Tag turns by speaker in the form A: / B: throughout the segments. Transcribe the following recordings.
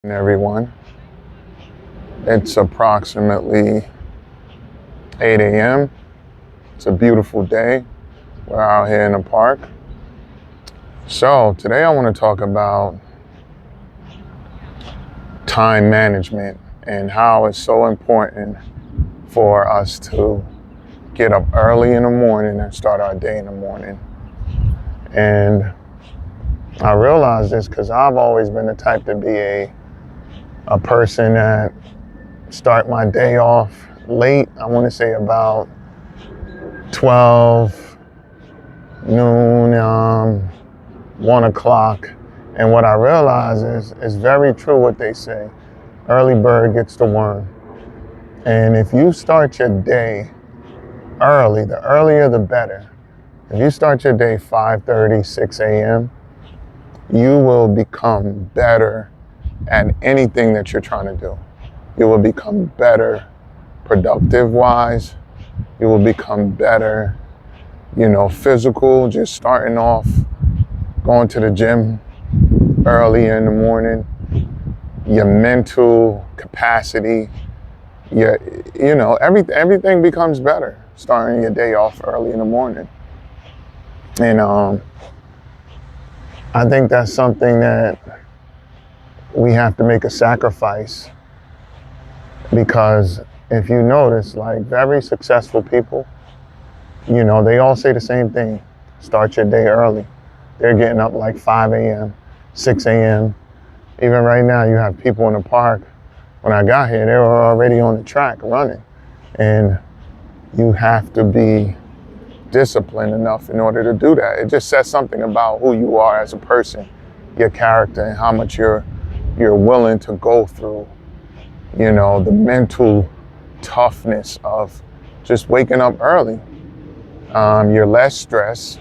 A: Everyone. It's approximately 8 a.m. It's a beautiful day. We're out here in the park. So today I want to talk about time management and how it's so important for us to get up early in the morning and start our day in the morning. And I realize this because I've always been the type to be a person that start my day off late. I want to say about 12 noon, 1 o'clock. And what I realize is it's very true what they say. Early bird gets the worm. And if you start your day early, the earlier the better. If you start your day 5:30, 6 a.m., you will become better at anything that you're trying to do. You will become better productive-wise. You will become better, physical, just starting off, going to the gym early in the morning. Your mental capacity, everything becomes better starting your day off early in the morning. And I think that's something that we have to make a sacrifice, because if you notice, like very successful people, they all say the same thing. Start your day early. They're getting up like 5 a.m., 6 a.m. Even right now, you have people in the park. When I got here, they were already on the track running. And you have to be disciplined enough in order to do that. It just says something about who you are as a person, your character, and how much you're willing to go through. The mental toughness of just waking up early. You're less stressed.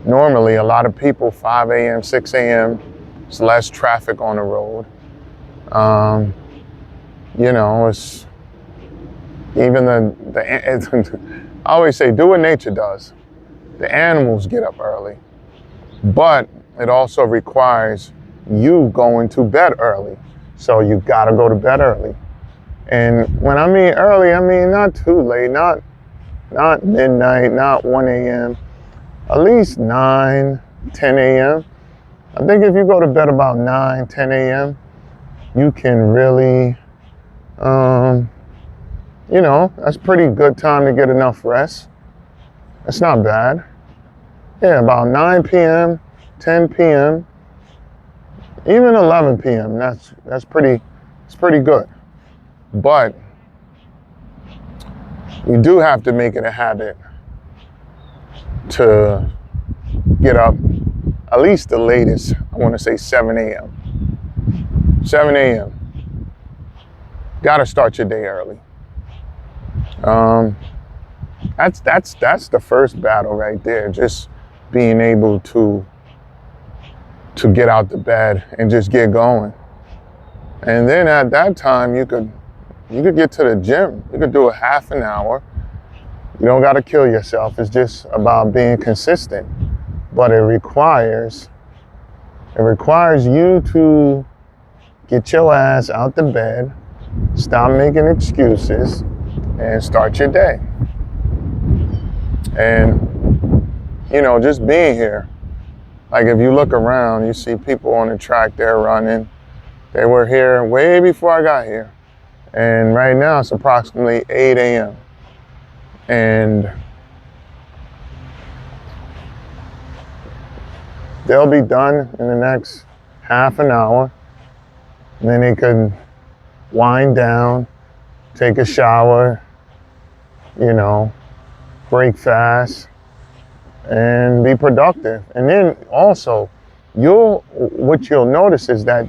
A: Normally, a lot of people, 5 a.m., 6 a.m., it's less traffic on the road. It's even I always say, do what nature does. The animals get up early, but it also requires you going to bed early. So you gotta go to bed early. And when I mean early, I mean not too late, not midnight, not 1 a.m., at least 9, 10 a.m. I think if you go to bed about 9, 10 a.m., you can really, that's pretty good time to get enough rest. It's not bad. Yeah, about 9 p.m., 10 p.m., even 11 p.m., it's pretty good. But you do have to make it a habit to get up at least the latest, I want to say 7 a.m. 7 a.m. Got to start your day early. That's the first battle right there. Just being able to get out the bed and just get going. And then at that time, you could get to the gym. You could do a half an hour. You don't got to kill yourself. It's just about being consistent. But it requires you to get your ass out the bed, stop making excuses, and start your day. And, just being here, like if you look around, you see people on the track, they're running. They were here way before I got here. And right now it's approximately 8 a.m. And they'll be done in the next half an hour. And then they could wind down, take a shower, break fast, and be productive. And then also, what you'll notice is that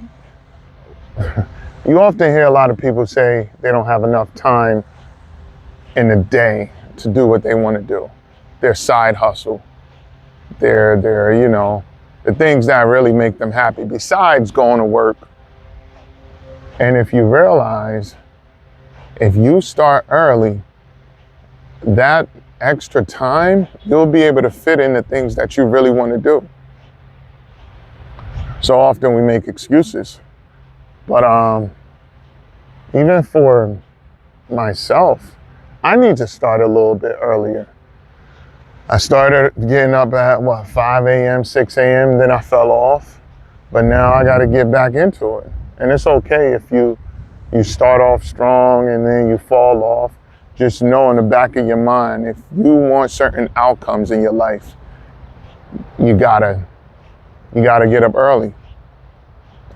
A: you often hear a lot of people say they don't have enough time in the day to do what they want to do. Their side hustle, their the things that really make them happy besides going to work. And if you realize, if you start early, that extra time, you'll be able to fit in the things that you really want to do. So often we make excuses. But even for myself, I need to start a little bit earlier. I started getting up at 5 a.m., 6 a.m., then I fell off. But now I got to get back into it. And it's okay if you start off strong and then you fall off. Just know in the back of your mind, if you want certain outcomes in your life, you gotta get up early.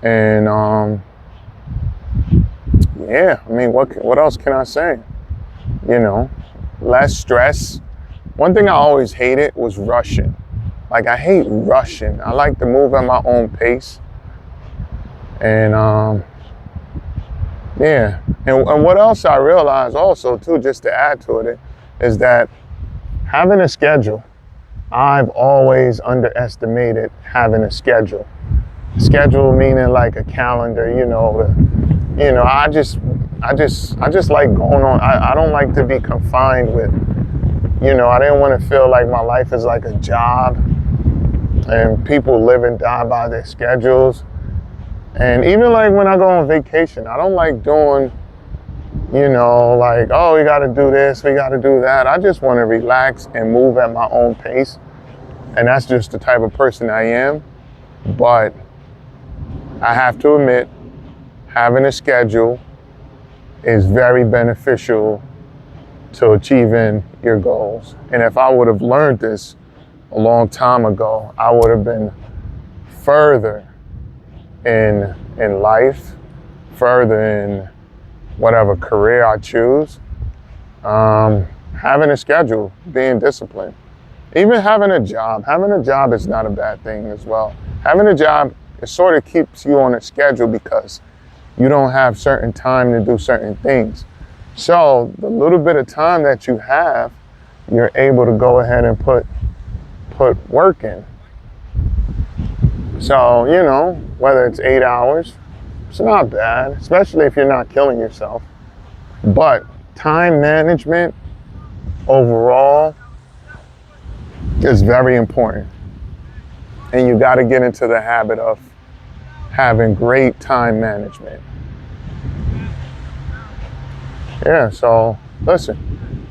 A: And yeah, I mean, what else can I say? You know, less stress. One thing I always hated was rushing. Like, I hate rushing. I like to move at my own pace. And yeah. And what else I realized also too, just to add to it, is that having a schedule. I've always underestimated having a schedule. Schedule meaning like a calendar, I just like going on. I don't like to be confined with, I didn't want to feel like my life is like a job and people live and die by their schedules. And even like when I go on vacation, I don't like doing, like, oh, we got to do this, we got to do that. I just want to relax and move at my own pace. And that's just the type of person I am. But I have to admit, having a schedule is very beneficial to achieving your goals. And if I would have learned this a long time ago, I would have been further in life, further in whatever career I choose. Having a schedule, being disciplined. Even having a job is not a bad thing as well. Having a job, it sort of keeps you on a schedule because you don't have certain time to do certain things. So the little bit of time that you have, you're able to go ahead and put work in. So, whether it's 8 hours, it's not bad, especially if you're not killing yourself. But time management overall is very important. And you got to get into the habit of having great time management. Yeah, so listen,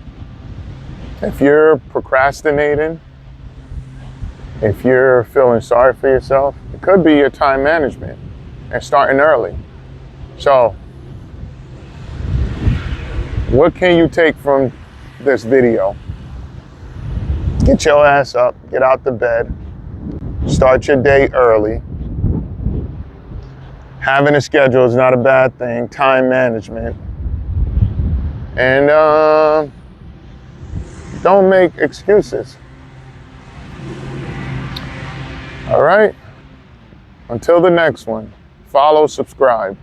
A: if you're procrastinating, if you're feeling sorry for yourself, it could be your time management and starting early. So, what can you take from this video? Get your ass up, get out the bed, start your day early. Having a schedule is not a bad thing, time management. And don't make excuses. All right? Until the next one, follow, subscribe.